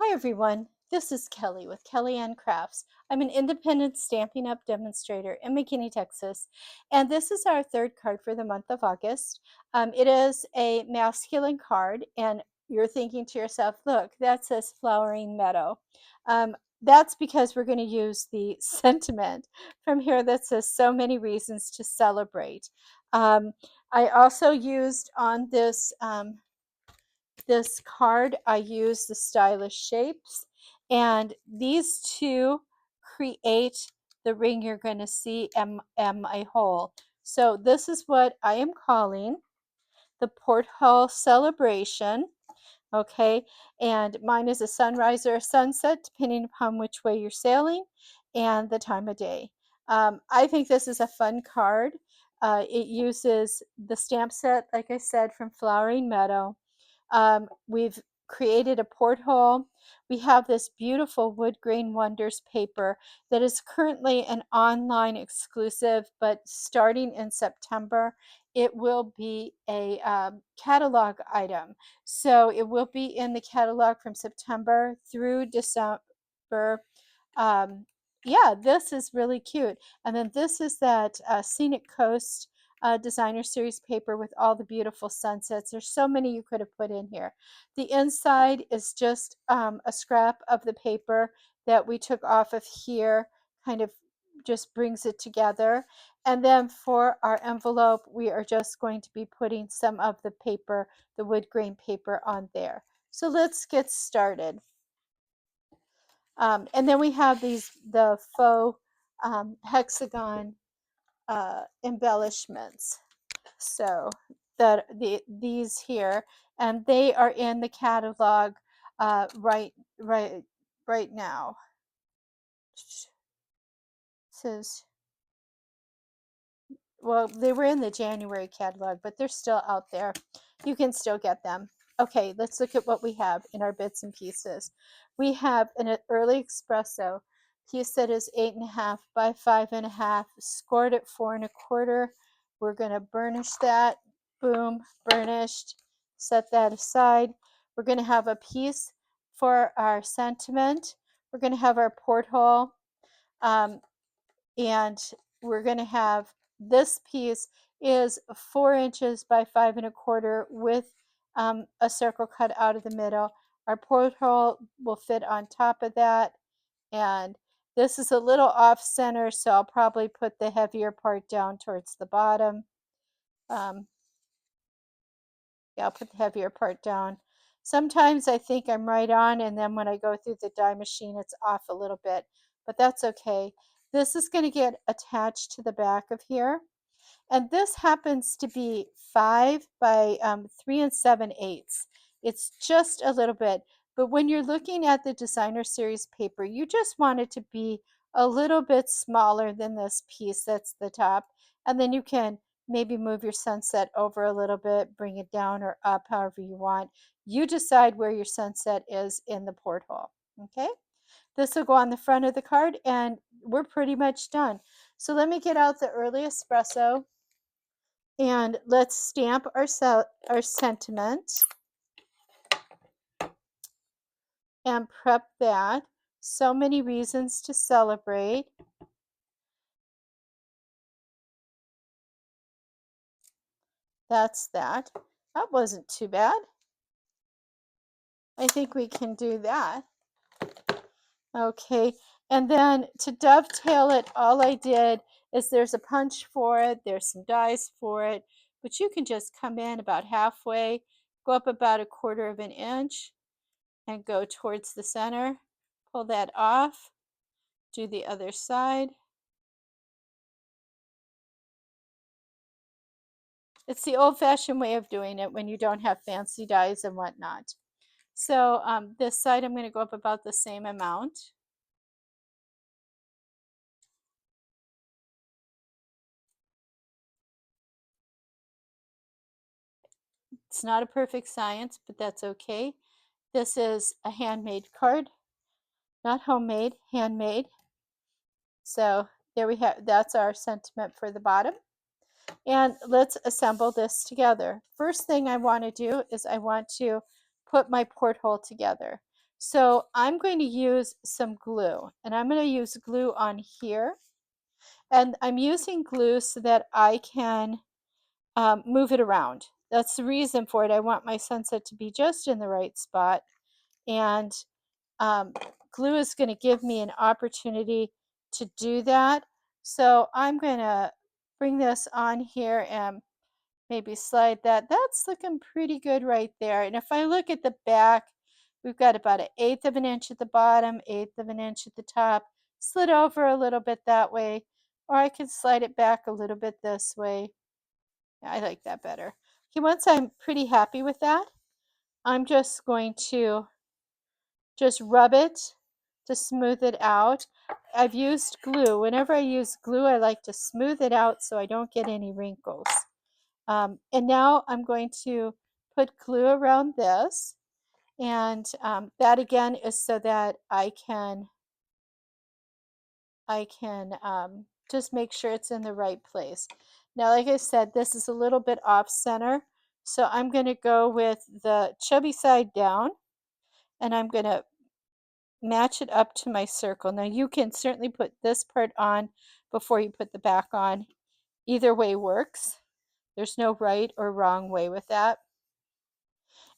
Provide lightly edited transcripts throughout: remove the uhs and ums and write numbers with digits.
Hi everyone, this is Kelly with Kelly Ann Crafts. I'm an independent Stampin' Up! Demonstrator in McKinney, Texas, and this is our third card for the month of August. It is a masculine card, and you're thinking to yourself, look, that says Flowering Meadow. That's because we're going to use the sentiment from here that says so many reasons to celebrate. I also used on this card, I use the stylish shapes, and these two create the ring you're going to see am a hole. So this is what I am calling the Porthole celebration. Okay, and mine is a sunrise or a sunset, depending upon which way you're sailing and the time of day. I think this is a fun card. It uses the stamp set, like I said, from Flowering Meadow. We've created a porthole. We have this beautiful Woodgrain Wonders paper that is currently an online exclusive, but starting in September, it will be a catalog item. So it will be in the catalog from September through December. Yeah, this is really cute. And then this is that Scenic Coast designer series paper with all the beautiful sunsets. There's so many you could have put in here. The inside is just a scrap of the paper that we took off of here, kind of just brings it together. And then for our envelope, we are just going to be putting some of the paper, the wood grain paper, on there. So let's get started. And then we have the faux hexagon embellishments. So these here, and they are in the catalog right now. It says, well, they were in the January catalog, but they're still out there. You can still get them. Okay, let's look at what we have in our bits and pieces. We have an early espresso piece that is 8.5 by 5.5, scored at 4.25. We're going to burnish that. Boom, burnished. Set that aside. We're going to have a piece for our sentiment. We're going to have our porthole. And we're going to have this piece is 4 inches by 5.25 with a circle cut out of the middle. Our porthole will fit on top of that, and this is a little off center, so I'll probably put the heavier part down towards the bottom. Yeah, I'll put the heavier part down. Sometimes I think I'm right on, and then when I go through the die machine, it's off a little bit, but that's okay. This is going to get attached to the back of here. And this happens to be 5 by 3 7/8. It's just a little bit. But when you're looking at the designer series paper, you just want it to be a little bit smaller than this piece that's the top. And then you can maybe move your sunset over a little bit, bring it down or up, however you want. You decide where your sunset is in the porthole. Okay? This will go on the front of the card, and we're pretty much done. So let me get out the early espresso, and let's stamp our sentiment and prep that. So many reasons to celebrate. That's that. That wasn't too bad. I think we can do that. Okay, and then to dovetail it, all I did is there's a punch for it, there's some dies for it, but you can just come in about halfway, go up about 1/4 of an inch, and go towards the center. Pull that off, do the other side. It's the old-fashioned way of doing it when you don't have fancy dies and whatnot. So this side I'm going to go up about the same amount. It's not a perfect science, but that's okay. This is a handmade card, not homemade, handmade. So there we have, that's our sentiment for the bottom. And let's assemble this together. First thing I want to do is I want to put my porthole together. So I'm going to use some glue, and I'm going to use glue on here. And I'm using glue so that I can move it around. That's the reason for it. I want my sunset to be just in the right spot. And um, glue is going to give me an opportunity to do that. So I'm going to bring this on here and maybe slide that. That's looking pretty good right there. And if I look at the back, we've got about 1/8 of an inch at the bottom, 1/8 of an inch at the top, slid over a little bit that way, or I can slide it back a little bit this way. Yeah, I like that better. Okay, once I'm pretty happy with that, I'm just going to just rub it to smooth it out. I've used glue. Whenever I use glue, I like to smooth it out so I don't get any wrinkles. And now I'm going to put glue around this. And that again is so that I can just make sure it's in the right place. Now, like I said, this is a little bit off center. So I'm going to go with the chubby side down, and I'm going to match it up to my circle. Now you can certainly put this part on before you put the back on. Either way works. There's no right or wrong way with that.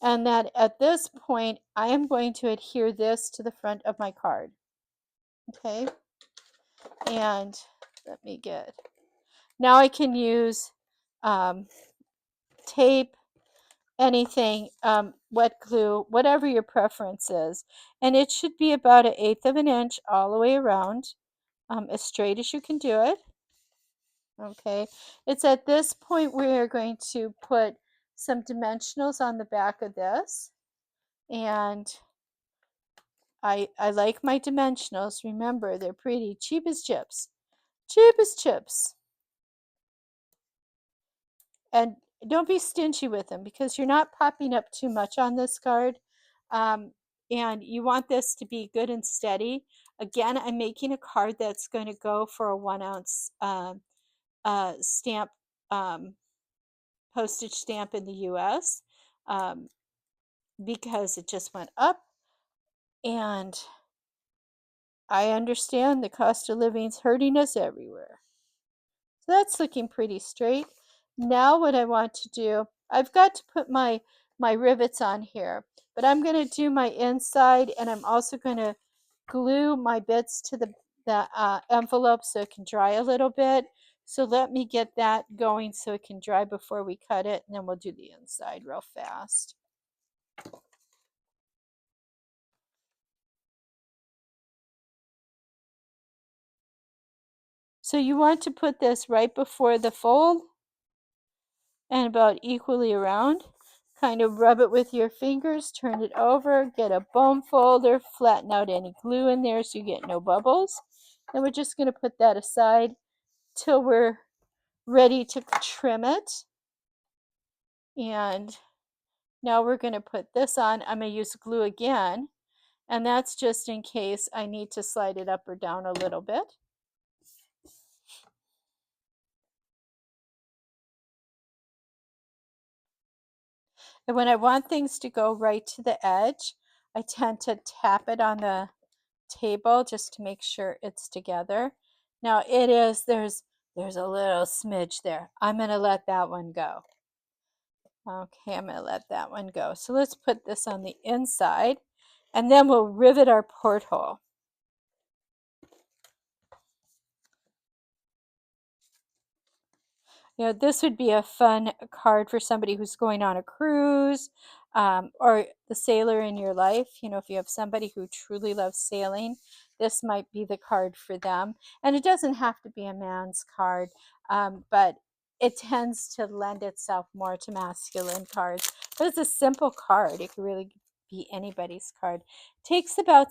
And that at this point, I am going to adhere this to the front of my card. Okay. And let me get, now I can use tape, anything, wet glue, whatever your preference is. And it should be about 1/8 of an inch all the way around, as straight as you can do it. Okay, it's at this point we're going to put some dimensionals on the back of this. And I like my dimensionals. Remember, they're pretty cheap as chips. Cheap as chips. And don't be stingy with them because you're not popping up too much on this card. And you want this to be good and steady. Again, I'm making a card that's going to go for a 1-ounce stamp, postage stamp in the US, because it just went up. And I understand the cost of living's hurting us everywhere. So that's looking pretty straight. Now what I want to do, I've got to put my rivets on here, but I'm going to do my inside, and I'm also going to glue my bits to the envelope so it can dry a little bit. So let me get that going so it can dry before we cut it, and then we'll do the inside real fast. So you want to put this right before the fold and about equally around. Kind of rub it with your fingers, turn it over, get a bone folder, flatten out any glue in there so you get no bubbles. And we're just going to put that aside till we're ready to trim it. And now we're going to put this on. I'm going to use glue again, and that's just in case I need to slide it up or down a little bit. And when I want things to go right to the edge, I tend to tap it on the table just to make sure it's together. Now there's a little smidge there. I'm going to let that one go. Okay, I'm going to let that one go. So let's put this on the inside, and then we'll rivet our porthole. This would be a fun card for somebody who's going on a cruise, or the sailor in your life. If you have somebody who truly loves sailing, this might be the card for them. And it doesn't have to be a man's card, but it tends to lend itself more to masculine cards. But it's a simple card. It could really be anybody's card. Takes about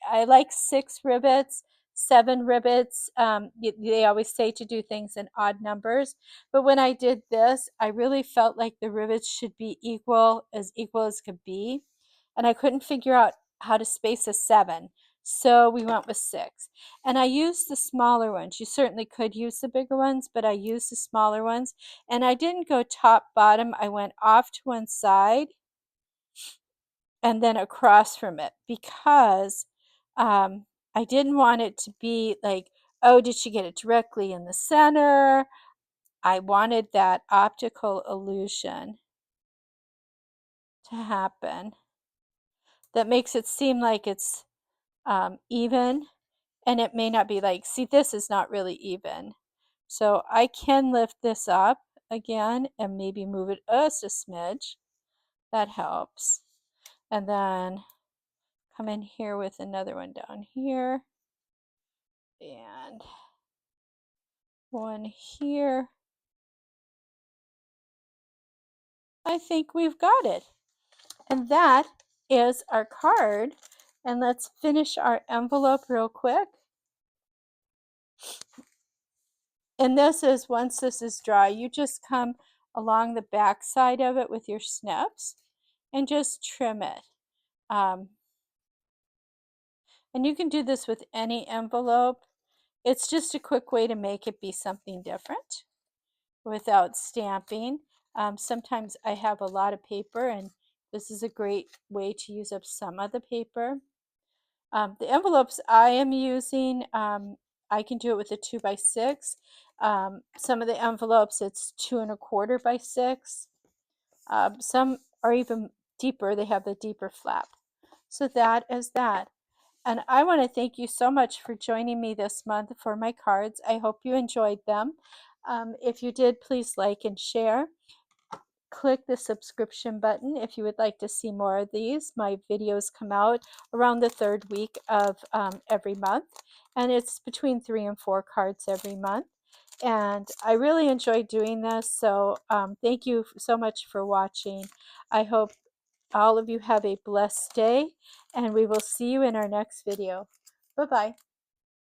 I like 6 rivets. 7 rivets. They always say to do things in odd numbers. But when I did this, I really felt like the rivets should be equal as could be. And I couldn't figure out how to space a 7. So we went with 6. And I used the smaller ones. You certainly could use the bigger ones, but I used the smaller ones. And I didn't go top bottom. I went off to one side and then across from it, because I didn't want it to be like, oh, did she get it directly in the center? I wanted that optical illusion to happen that makes it seem like it's even, and it may not be. Like, see, this is not really even. So I can lift this up again and maybe move it just a smidge. That helps. And then come in here with another one down here. And one here. I think we've got it. And that is our card. And let's finish our envelope real quick. And this is, once this is dry, you just come along the back side of it with your snips and just trim it. And you can do this with any envelope. It's just a quick way to make it be something different without stamping. Sometimes I have a lot of paper, and this is a great way to use up some of the paper. The envelopes I am using, I can do it with a 2x6. Some of the envelopes, it's 2 1/4 by 6. Some are even deeper. They have the deeper flap. So that is that. And I want to thank you so much for joining me this month for my cards. I hope you enjoyed them. If you did, please like and share. Click the subscription button if you would like to see more of these. My videos come out around the 3rd week of every month, and it's between 3 and 4 cards every month. And I really enjoy doing this, so thank you so much for watching. I hope all of you have a blessed day, and we will see you in our next video. Bye-bye.